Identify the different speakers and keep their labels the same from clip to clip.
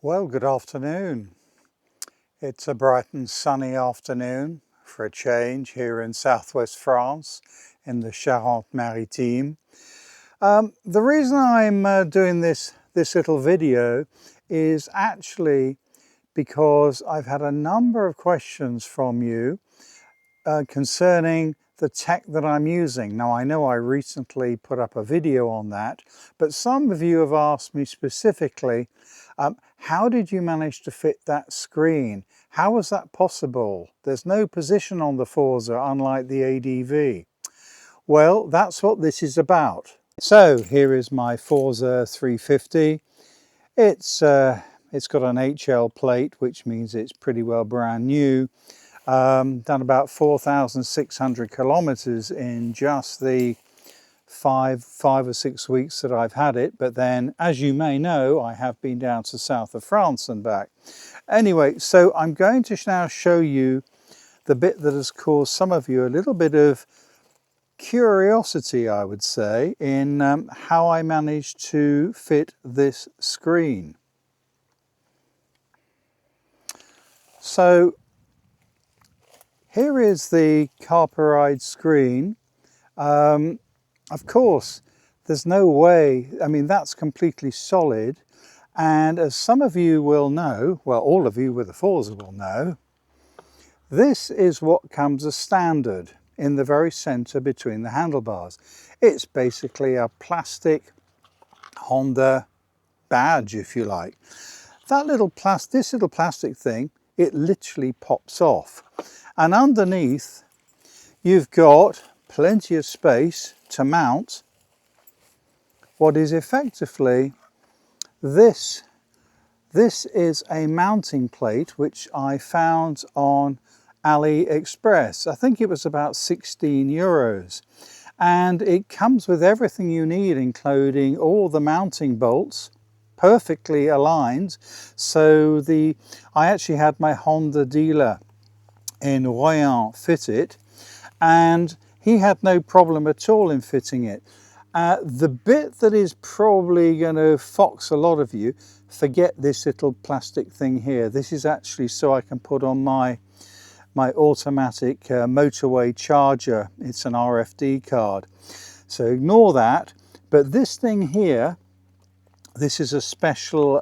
Speaker 1: Well, good afternoon. It's a bright and sunny afternoon for a change here in southwest France in the Charente-Maritime. The reason I'm doing this little video is actually because I've had a number of questions from you concerning the tech that I'm using. Now, I know I recently put up a video on that, but some of you have asked me specifically, how did you manage to fit that screen? How was that possible? There's no position on the Forza, unlike the ADV. Well, that's what this is about. So here is my Forza 350. It's got an HL plate, which means it's pretty well brand new. Done about 4,600 kilometers in just the five or 6 weeks that I've had it. But then, as you may know, I have been down to south of France and back. Anyway, so I'm going to now show you the bit that has caused some of you a little bit of curiosity, I would say, in how I managed to fit this screen. So here is the Carpuride screen. Of course, there's no way, I mean, that's completely solid. And as some of you will know, well, all of you with a Forza will know, this is what comes as standard in the very center between the handlebars. It's basically a plastic Honda badge, if you like. This little plastic thing, it literally pops off. And underneath, you've got plenty of space to mount what is effectively this. This is a mounting plate which I found on AliExpress. I think it was about 16 euros. And it comes with everything you need, including all the mounting bolts, perfectly aligned. So I actually had my Honda dealer in Royan fit it, and he had no problem at all in fitting it. The bit that is probably going to fox a lot of you, forget this little plastic thing here. This is actually so I can put on my automatic motorway charger. It's an RFD card. So ignore that. But this thing here, this is a special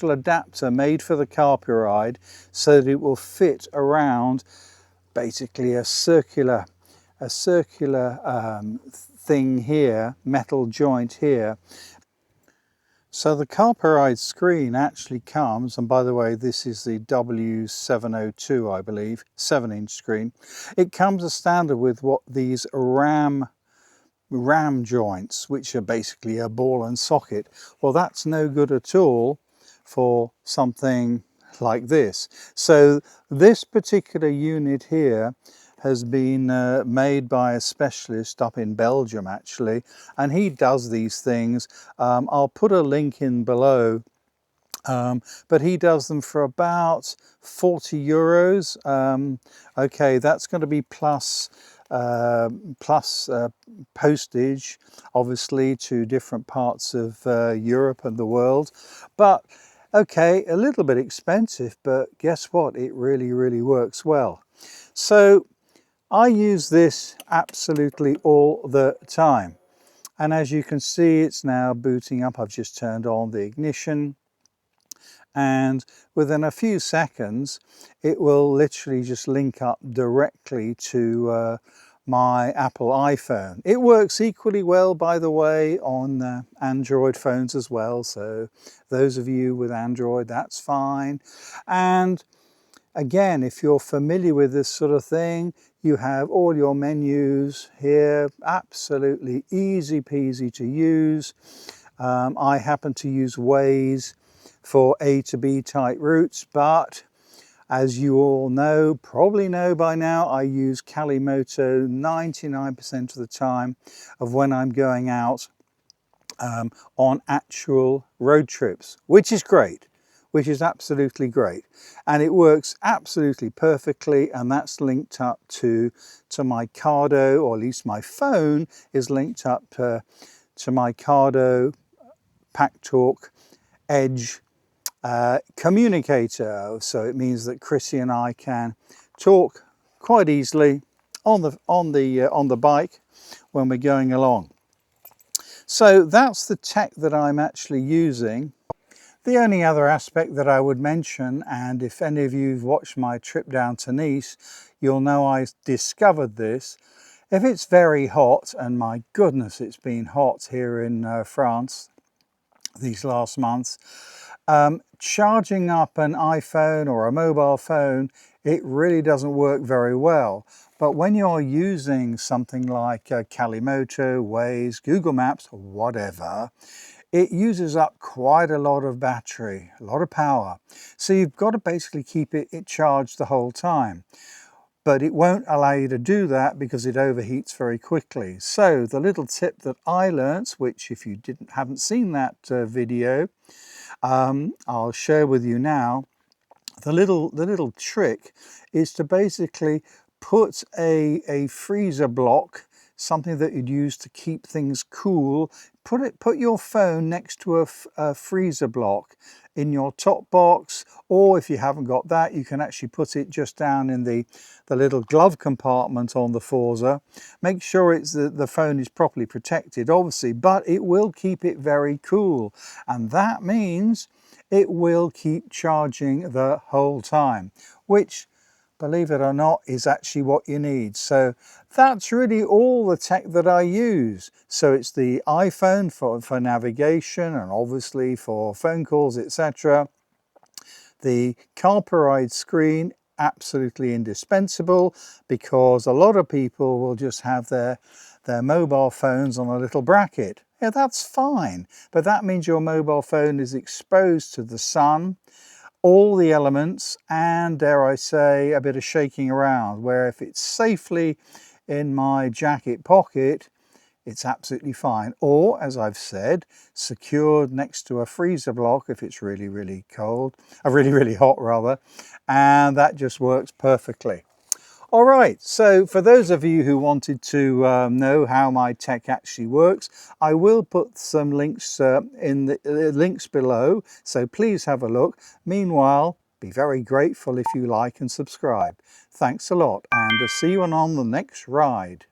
Speaker 1: adapter made for the Carpuride so that it will fit around basically a circular thing here, metal joint here. So the Carpuride screen actually comes, and by the way, this is the W702, I believe, 7-inch screen. It comes as standard with what these ram joints, which are basically a ball and socket. Well, that's no good at all for something like this. So this particular unit here has been made by a specialist up in Belgium, actually, and he does these things. I'll put a link in below, but he does them for about 40 euros. Okay, that's going to be plus postage, obviously, to different parts of Europe and the world. But okay, a little bit expensive, but guess what? It really works well. So I use this absolutely all the time. And as you can see, it's now booting up. I've just turned on the ignition. And within a few seconds, it will literally just link up directly to my Apple iPhone. It works equally well, by the way, on Android phones as well. So those of you with Android, that's fine. And again, if you're familiar with this sort of thing, you have all your menus here, absolutely easy peasy to use. I happen to use Waze for A to B type routes, but as you all know, probably know by now, I use Calimoto 99% of the time of when I'm going out on actual road trips, which is great. Which is absolutely great, and it works absolutely perfectly, and that's linked up to my Cardo, or at least my phone is linked up to my Cardo, PackTalk, Edge communicator, so it means that Chrissy and I can talk quite easily on the bike when we're going along. So that's the tech that I'm actually using. The only other aspect that I would mention, and if any of you have watched my trip down to Nice, you'll know I discovered this. If it's very hot, and my goodness, it's been hot here in France these last months, charging up an iPhone or a mobile phone, it really doesn't work very well. But when you're using something like Calimoto, Waze, Google Maps, or whatever, it uses up quite a lot of battery, a lot of power. So you've got to basically keep it charged the whole time. But it won't allow you to do that because it overheats very quickly. So the little tip that I learnt, which if you haven't seen that video, I'll share with you now. The little trick is to basically put a freezer block, something that you'd use to keep things cool. Put your phone next to a freezer block in your top box, or if you haven't got that, you can actually put it just down in the little glove compartment on the Forza. Make sure the phone is properly protected, obviously, but it will keep it very cool, and that means it will keep charging the whole time, which, believe it or not, is actually what you need. So that's really all the tech that I use. So it's the iPhone for navigation and obviously for phone calls, etc. The Carpuride screen, absolutely indispensable, because a lot of people will just have their mobile phones on a little bracket. Yeah, that's fine, but that means your mobile phone is exposed to the sun, all the elements, and dare I say, a bit of shaking around, where if it's safely in my jacket pocket, it's absolutely fine. Or, as I've said, secured next to a freezer block if it's really, really cold, really hot rather, and that just works perfectly. All right, so for those of you who wanted to know how my tech actually works, I will put some links in the links below, so please have a look. Meanwhile, be very grateful if you like and subscribe. Thanks a lot, and see you on the next ride.